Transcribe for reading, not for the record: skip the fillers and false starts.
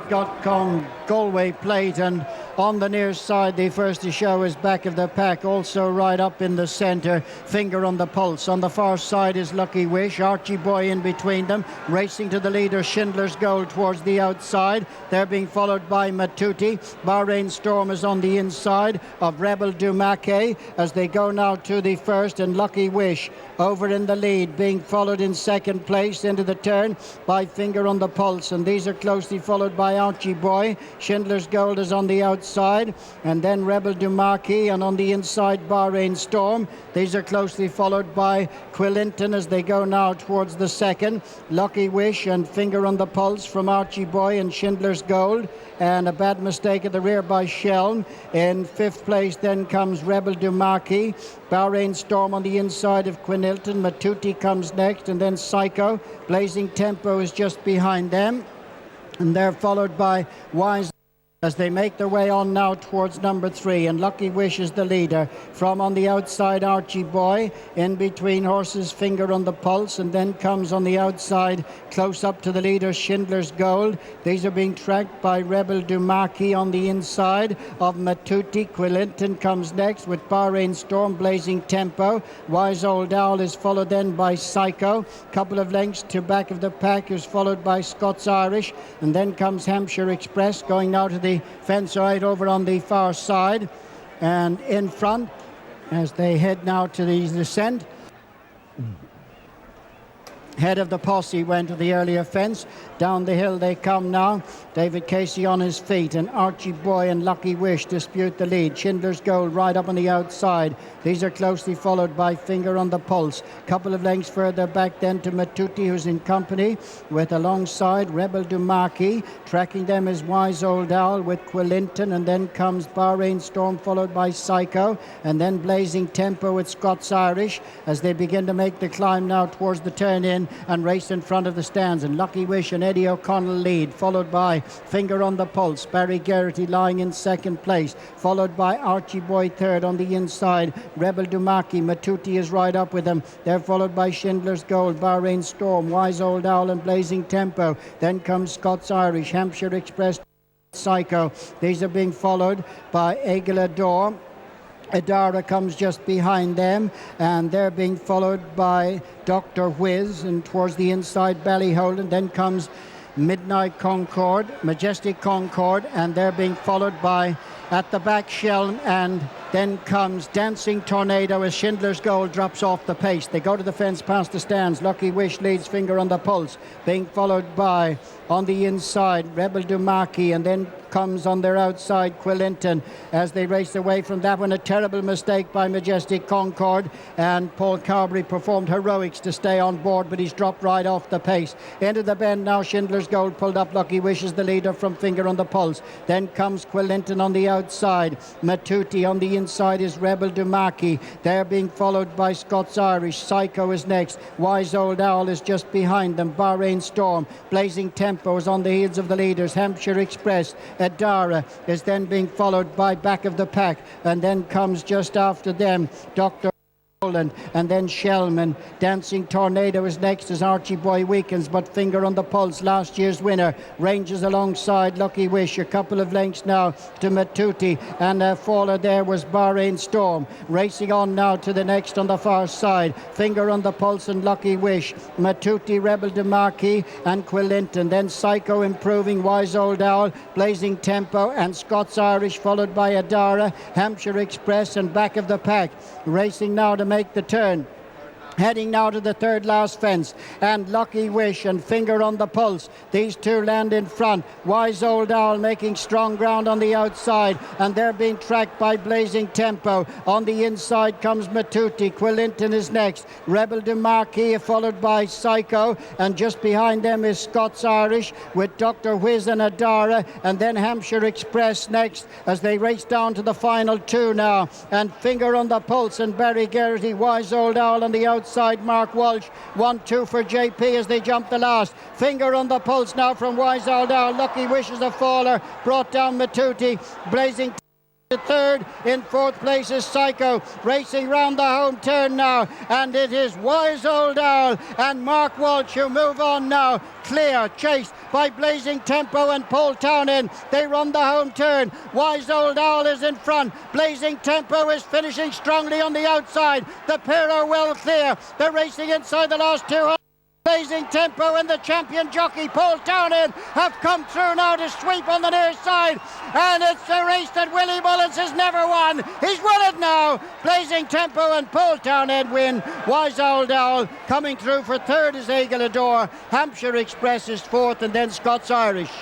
got Galway Plate, and on the near side the first to show is back of the pack, also right up in the centre, finger on the pulse. On the far side is Lucky Wish, Archie Boy in between them, racing to the leader Schindler's Goal towards the outside. They're being followed by Matuti. Bahrain Storm is on the inside of Rebel Dumake as they go now to the first, and Lucky Wish over in the lead, being followed in second place into the turn by Finger on the Pulse, and these are closely followed by Archie Boy. Schindler's Gold is on the outside, and then Rebel Dumaki, and on the inside Bahrain Storm. These are closely followed by Quillinton as they go now towards the second. Lucky Wish and Finger on the Pulse from Archie Boy and Schindler's Gold, and a bad mistake at the rear by Shelm. In fifth place then comes Rebel Dumaki. Bahrain Storm on the inside of Quinilton. Matuti comes next, and then Psycho. Blazing Tempo is just behind them, and they're followed by Wise as they make their way on now towards number 3, and Lucky Wish is the leader. From on the outside Archie Boy, in between horses Finger on the Pulse, and then comes on the outside close up to the leader Schindler's Gold. These are being tracked by Rebel Dumaki on the inside of Matuti. Quillinton comes next with Bahrain Storm, Blazing Tempo. Wise Old Owl is followed then by Psycho. Couple of lengths to back of the pack is followed by Scots Irish, and then comes Hampshire Express going now to the fence right over on the far side, and in front as they head now to the descent. Head of the posse went to the earlier fence. Down the hill they come now. David Casey on his feet, and Archie Boy and Lucky Wish dispute the lead. Schindler's Gold right up on the outside. These are closely followed by Finger on the Pulse. Couple of lengths further back then to Matuti, who's in company with alongside Rebel Dumaki. Tracking them is Wise Old Owl with Quillinton, and then comes Bahrain Storm followed by Psycho, and then Blazing Tempo with Scots Irish as they begin to make the climb now towards the turn in and race in front of the stands. And Lucky Wish and Eddie O'Connell lead, followed by Finger on the Pulse. Barry Geraghty lying in second place, followed by Archie Boy third on the inside. Rebel Dumaki, Matuti is right up with them. They're followed by Schindler's Gold, Bahrain Storm, Wise Old Owl and Blazing Tempo. Then comes Scots Irish, Hampshire Express, Psycho. These are being followed by Aguila Door. Adara comes just behind them, and they're being followed by Dr. Whiz, and towards the inside Ballyhole, and then comes Midnight Concord, Majestic Concord, and they're being followed by at the back Shelm, and then comes Dancing Tornado as Schindler's Gold drops off the pace. They go to the fence past the stands. Lucky Wish leads, Finger on the Pulse, being followed by on the inside Rebel Dumaki, and then comes on their outside Quillinton as they race away from that one. A terrible mistake by Majestic Concord, and Paul Carberry performed heroics to stay on board, but he's dropped right off the pace. Into the bend now, Schindler's Gold pulled up. Lucky Wish is the leader from Finger on the Pulse. Then comes Quillinton on the outside. Matuti on the inside is Rebel Dumaki. They're being followed by Scots Irish. Psycho is next. Wise Old Owl is just behind them. Bahrain Storm, Blazing Tempo is on the heels of the leaders. Hampshire Express, Adara is then being followed by back of the pack, and then comes just after them Dr. and then Shellman. Dancing Tornado is next as Archie Boy weakens, but Finger on the Pulse, last year's winner, ranges alongside Lucky Wish. A couple of lengths now to Matuti, and a faller there was Bahrain Storm. Racing on now to the next on the far side, Finger on the Pulse and Lucky Wish, Matuti, Rebel Dumaki and Quillinton. Then Psycho improving, Wise Old Owl, Blazing Tempo and Scots Irish, followed by Adara, Hampshire Express, and back of the pack. Racing now to make the turn. Heading now to the third last fence, and Lucky Wish and Finger on the Pulse. These two land in front. Wise Old Owl making strong ground on the outside, and they're being tracked by Blazing Tempo. On the inside comes Matuti. Quillinton is next. Rebel Dumaki followed by Psycho, and just behind them is Scots Irish with Dr. Whiz and Adara, and then Hampshire Express next as they race down to the final two now. And Finger on the Pulse and Barry Geraghty, Wise Old Owl on the outside. Mark Walsh, 1-2 for JP as they jump the last. Finger on the Pulse now from Wise Old Owl. Lucky Wish is a faller, brought down Matuti. Blazing third. In fourth place is Psycho, racing round the home turn now, and it is Wise Old Owl and Mark Walsh who move on now. Clear, chased by Blazing Tempo and Paul Townend. They run the home turn. Wise Old Owl is in front. Blazing Tempo is finishing strongly on the outside. The pair are well clear. They're racing inside the last 200. Blazing Tempo and the champion jockey Paul Townend have come through now to sweep on the near side, and it's a race that Willie Mullins has never won. He's won it now. Blazing Tempo and Paul Townend win. Wise Old Owl coming through for third is Eagle Adore. Hampshire Express is fourth, and then Scots Irish.